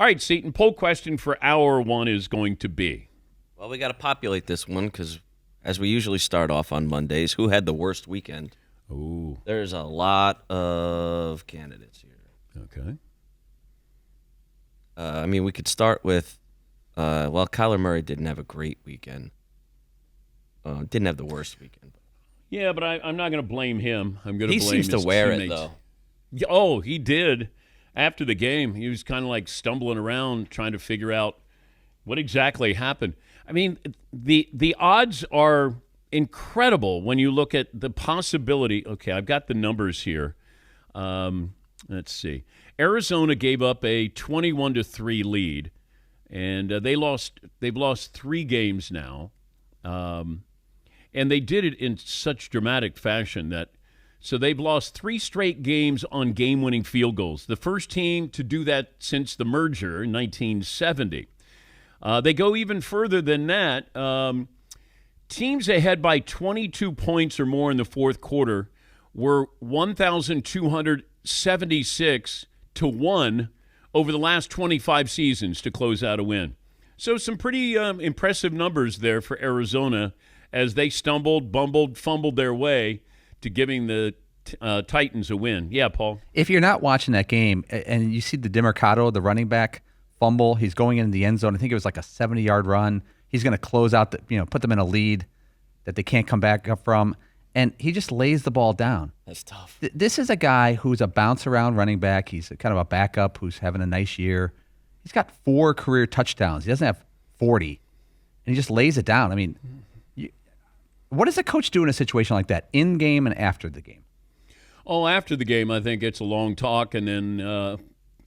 All right, Seton, poll question for hour one is going to be. Well, we got to populate this one because, as we usually start off on Mondays, who had the worst weekend? Ooh. There's a lot of candidates here. Okay. We could start with, Kyler Murray didn't have a great weekend. Didn't have the worst weekend. Yeah, but I'm not going to blame him. I'm going to blame his teammates. He seems to wear teammates. it, though. Oh, he did. After the game, he was kind of like stumbling around trying to figure out what exactly happened. I mean, the odds are incredible when you look at the possibility. Okay, I've got the numbers here. Let's see. Arizona gave up a 21-3 lead, and they've lost 3 games now. And they did it in such dramatic fashion that so they've lost 3 straight games on game-winning field goals. The first team to do that since the merger in 1970. They go even further than that. Teams ahead by 22 points or more in the fourth quarter were 1,276 to 1 over the last 25 seasons to close out a win. So some pretty impressive numbers there for Arizona as they stumbled, bumbled, fumbled their way to giving the Titans a win. Yeah, Paul? If you're not watching that game and you see the DeMercado, the running back, fumble, he's going into the end zone. I think it was like a 70-yard run. He's going to close out, put them in a lead that they can't come back up from. And he just lays the ball down. That's tough. This is a guy who's a bounce-around running back. He's kind of a backup who's having a nice year. He's got 4 career touchdowns. He doesn't have 40. And he just lays it down. I mean, what does a coach do in a situation like that, in game and after the game? Oh, after the game, I think it's a long talk, and then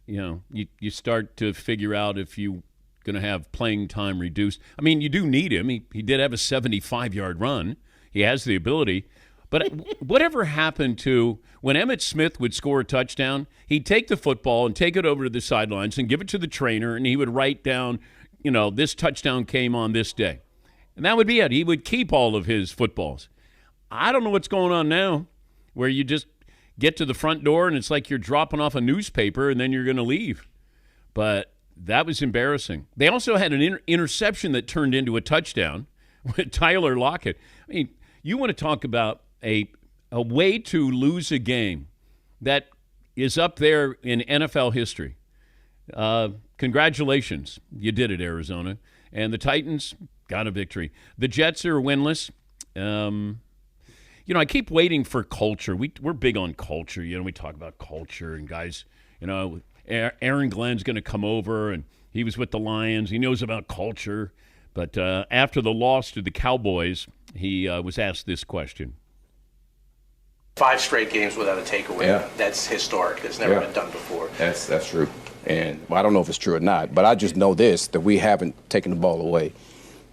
you start to figure out if you're going to have playing time reduced. I mean, you do need him. He did have a 75-yard run. He has the ability. But whatever happened to when Emmitt Smith would score a touchdown, he'd take the football and take it over to the sidelines and give it to the trainer, and he would write down, this touchdown came on this day. And that would be it. He would keep all of his footballs. I don't know what's going on now where you just get to the front door and it's like you're dropping off a newspaper and then you're going to leave. But that was embarrassing. They also had an interception that turned into a touchdown with Tyler Lockett. I mean, you want to talk about a way to lose a game that is up there in NFL history. Congratulations. You did it, Arizona. And the Titans got a victory. The Jets are winless. I keep waiting for culture. We're big on culture. We talk about culture and guys, Aaron Glenn's going to come over, and he was with the Lions. He knows about culture. But after the loss to the Cowboys, he was asked this question. 5 straight games without a takeaway. Yeah. That's historic. It's never been done before. That's true. And I don't know if it's true or not, but I just know this, that we haven't taken the ball away.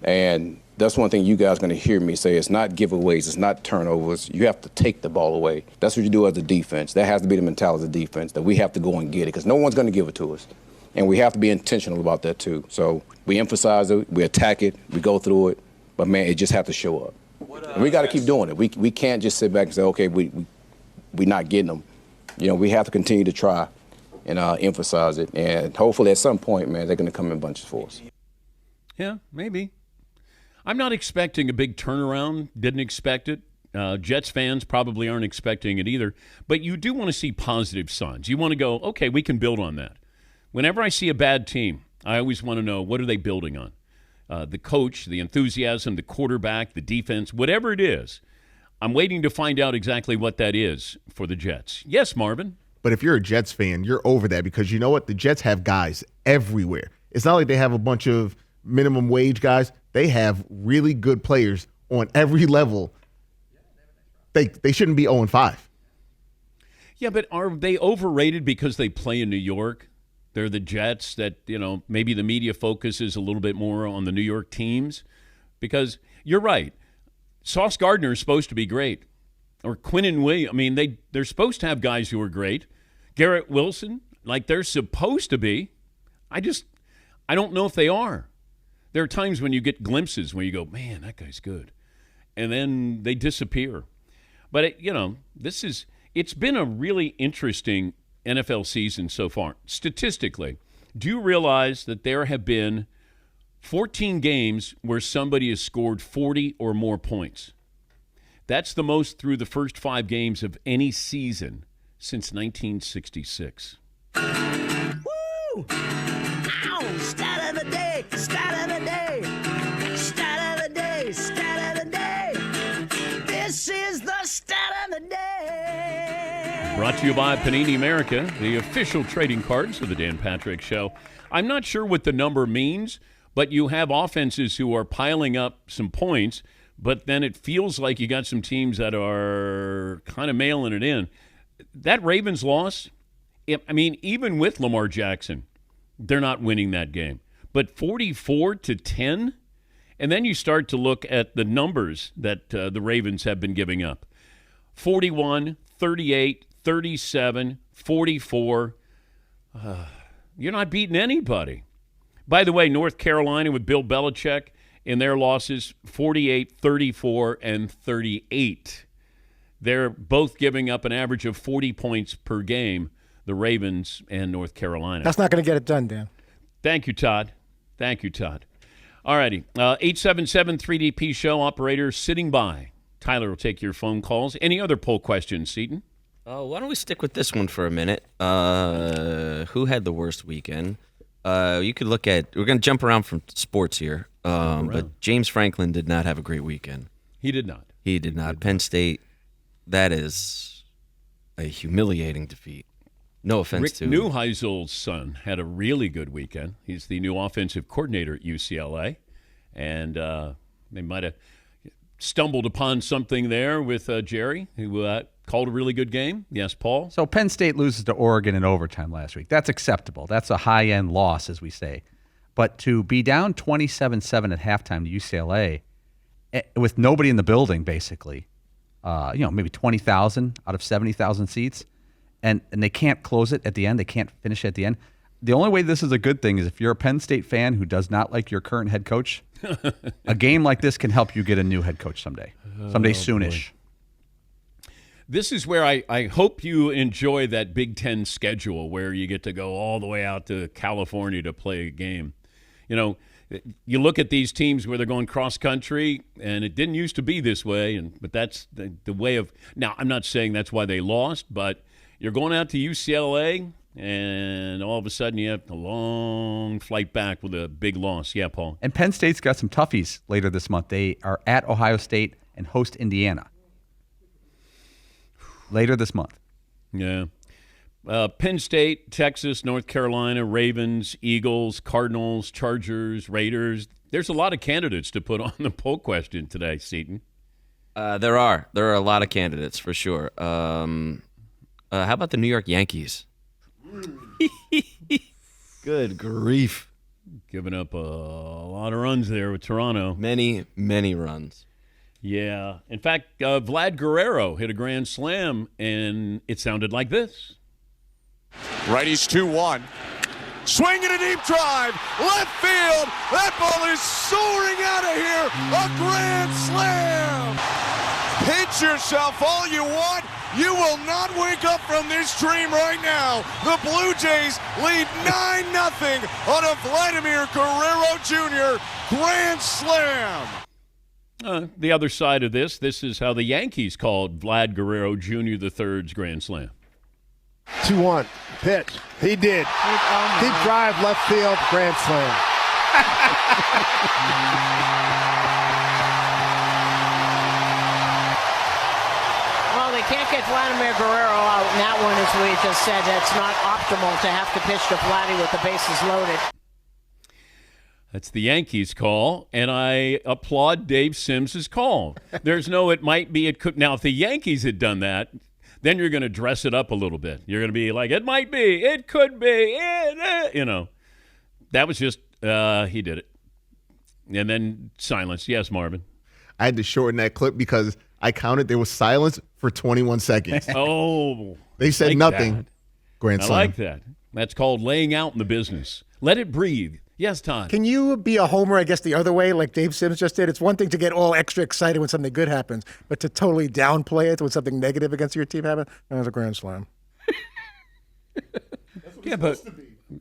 And that's one thing you guys are going to hear me say. It's not giveaways. It's not turnovers. You have to take the ball away. That's what you do as a defense. That has to be the mentality of the defense, that we have to go and get it because no one's going to give it to us. And we have to be intentional about that too. So we emphasize it. We attack it. We go through it. But, man, it just has to show up. And we got to keep doing it. We can't just sit back and say, okay, we're not getting them. We have to continue to try and emphasize it. And hopefully at some point, man, they're going to come in bunches for us. Yeah, maybe. I'm not expecting a big turnaround. Didn't expect it. Jets fans probably aren't expecting it either. But you do want to see positive signs. You want to go, okay, we can build on that. Whenever I see a bad team, I always want to know, what are they building on? The coach, the enthusiasm, the quarterback, the defense, whatever it is. I'm waiting to find out exactly what that is for the Jets. Yes, Marvin? But if you're a Jets fan, you're over that because you know what? The Jets have guys everywhere. It's not like they have a bunch of minimum wage guys. They have really good players on every level. They shouldn't be 0-5. Yeah, but are they overrated because they play in New York? They're the Jets that, maybe the media focuses a little bit more on the New York teams. Because you're right. Sauce Gardner is supposed to be great. Or Quinnen Williams. They're supposed to have guys who are great. Garrett Wilson, like they're supposed to be. I don't know if they are. There are times when you get glimpses where you go, man, that guy's good. And then they disappear. But, it's been a really interesting NFL season so far. Statistically, Do you realize that there have been 14 games where somebody has scored 40 or more points? That's the most through the first 5 games of any season since 1966. Woo! Ow! Stat of the day! Stat of the day! Stat of the day! Stat of the day! This is the stat of the day! Brought to you by Panini America, the official trading cards of the Dan Patrick Show. I'm not sure what the number means, but you have offenses who are piling up some points, but then it feels like you got some teams that are kind of mailing it in. That Ravens loss, I mean, even with Lamar Jackson, they're not winning that game. But 44-10, and then you start to look at the numbers that the Ravens have been giving up. 41, 38, 37, 44. You're not beating anybody. By the way, North Carolina with Bill Belichick in their losses, 48, 34, and 38. They're both giving up an average of 40 points per game, the Ravens and North Carolina. That's not going to get it done, Dan. Thank you, Todd. Thank you, Todd. All righty. 877-3DP show operator sitting by. Tyler will take your phone calls. Any other poll questions, Seton? Why don't we stick with this one for a minute? Who had the worst weekend? You could look at – we're going to jump around from sports here. But James Franklin did not have a great weekend. He did not. He did not. Penn State, that is a humiliating defeat. No offense Rick to Neuheisel's son had a really good weekend. He's the new offensive coordinator at UCLA, and they might have stumbled upon something there with Jerry, who called a really good game. Yes, Paul? So Penn State loses to Oregon in overtime last week. That's acceptable. That's a high-end loss, as we say. But to be down 27-7 at halftime to UCLA with nobody in the building, basically, maybe 20,000 out of 70,000 seats, and they can't close it at the end. They can't finish it at the end. The only way this is a good thing is if you're a Penn State fan who does not like your current head coach, a game like this can help you get a new head coach someday soonish. Boy. This is where I hope you enjoy that Big Ten schedule where you get to go all the way out to California to play a game. You know, you look at these teams where they're going cross-country, and it didn't used to be this way, but that's the way of – now, I'm not saying that's why they lost, but you're going out to UCLA, and all of a sudden you have a long flight back with a big loss. Yeah, Paul? And Penn State's got some toughies later this month. They are at Ohio State and host Indiana later this month. Yeah. Penn State, Texas, North Carolina, Ravens, Eagles, Cardinals, Chargers, Raiders. There's a lot of candidates to put on the poll question today, Seton. There are a lot of candidates for sure. How about the New York Yankees? Good grief. Giving up a lot of runs there with Toronto. Many, many runs. Yeah. In fact, Vlad Guerrero hit a grand slam, and it sounded like this. Righties 2-1. Swing and a deep drive. Left field. That ball is soaring out of here. A grand slam. Pinch yourself all you want. You will not wake up from this dream right now. The Blue Jays lead 9-0 on a Vladimir Guerrero Jr. grand slam. The other side of this is how the Yankees called Vlad Guerrero Jr. III's grand slam. 2-1. Pitch. He did. Deep drive, left field, grand slam. Well, they can't get Vladimir Guerrero out in that one, as we just said. It's not optimal to have to pitch to Vladdy with the bases loaded. That's the Yankees' call, and I applaud Dave Sims' call. There's no it might be, it could. Now, if the Yankees had done that, then you're going to dress it up a little bit. You're going to be like, it might be, it could be, That was just, he did it. And then silence. Yes, Marvin. I had to shorten that clip because I counted there was silence for 21 seconds. Oh. They said like nothing. That. Grand slam. I like that. That's called laying out in the business. Let it breathe. Yes, Todd. Can you be a homer, I guess, the other way, like Dave Sims just did? It's one thing to get all extra excited when something good happens, but to totally downplay it when something negative against your team happens, that's a grand slam. Yeah, but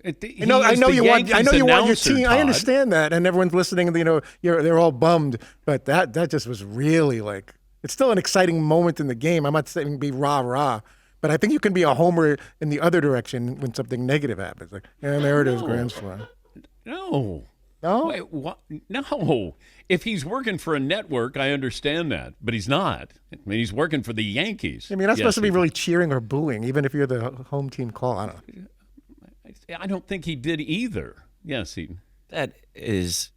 I know you want your team. Todd. I understand that, and everyone's listening. They're all bummed, but that just was really like. It's still an exciting moment in the game. I'm not saying be rah-rah, but I think you can be a homer in the other direction when something negative happens. Like, and there it is, Grand Slam. No. No? Wait, what? No. If he's working for a network, I understand that, but he's not. I mean, he's working for the Yankees. I mean, you're not supposed to be really cheering or booing, even if you're the home team call. I don't know. I don't think he did either. Yes, he. That is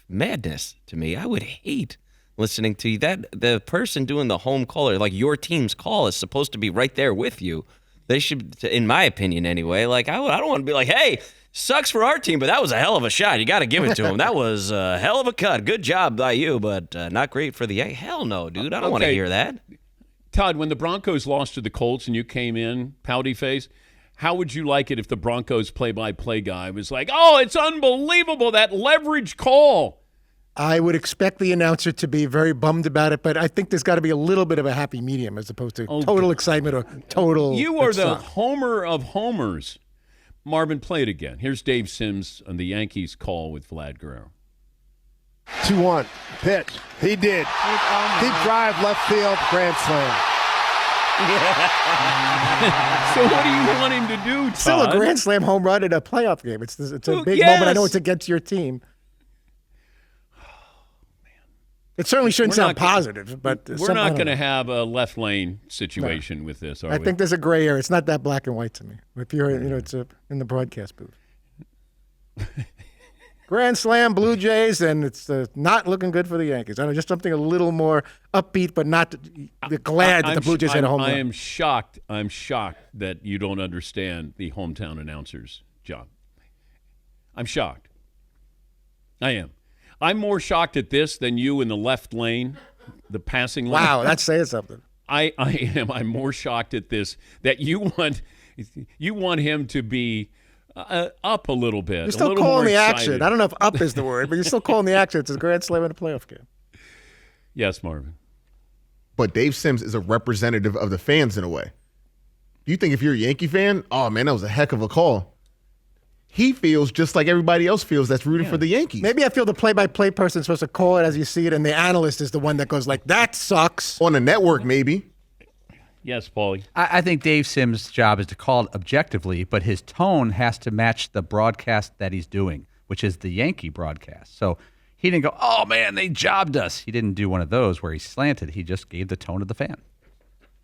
madness to me. I would hate listening to you. That the person doing the home call, or like your team's call, is supposed to be right there with you. They should, in my opinion anyway, like I don't want to be like, hey, sucks for our team, but that was a hell of a shot. You got to give it to him. That was a hell of a cut. Good job by you, but not great for the Yankees. Hell no, dude. I don't want to hear that. Todd, when the Broncos lost to the Colts and you came in, pouty face, how would you like it if the Broncos play-by-play guy was like, oh, it's unbelievable, that leverage call? I would expect the announcer to be very bummed about it, but I think there's got to be a little bit of a happy medium as opposed to total excitement or total. You are the homer of homers. Marvin, play it again. Here's Dave Sims on the Yankees call with Vlad Guerrero. 2-1 pitch. He did. Deep drive, left field, grand slam. So what do you want him to do, Todd? Still a grand slam home run in a playoff game. It's a big moment. I know it's against your team. It certainly shouldn't sound positive, but we're not going to have a left lane situation with this, are we? I think there's a gray area. It's not that black and white to me. If you're, it's in the broadcast booth. Grand Slam, Blue Jays, and it's not looking good for the Yankees. I don't know, just something a little more upbeat, but not glad that the Blue Jays had a home run. I am shocked. I'm shocked that you don't understand the hometown announcer's job. I'm shocked. I am. I'm more shocked at this than you in the left lane, the passing lane. Wow, that's saying something. I am. I'm more shocked at this that you want him to be up a little bit. You're still calling the action. I don't know if up is the word, but you're still calling the action. It's a grand slam in a playoff game. Yes, Marvin. But Dave Sims is a representative of the fans in a way. Do you think if you're a Yankee fan, oh man, that was a heck of a call? He feels just like everybody else feels that's rooting for the Yankees. Maybe I feel the play-by-play person is supposed to call it as you see it, and the analyst is the one that goes like, that sucks. On the network, maybe. Yes, Paulie. I think Dave Sims' job is to call it objectively, but his tone has to match the broadcast that he's doing, which is the Yankee broadcast. So he didn't go, oh, man, they jobbed us. He didn't do one of those where he slanted. He just gave the tone of the fan.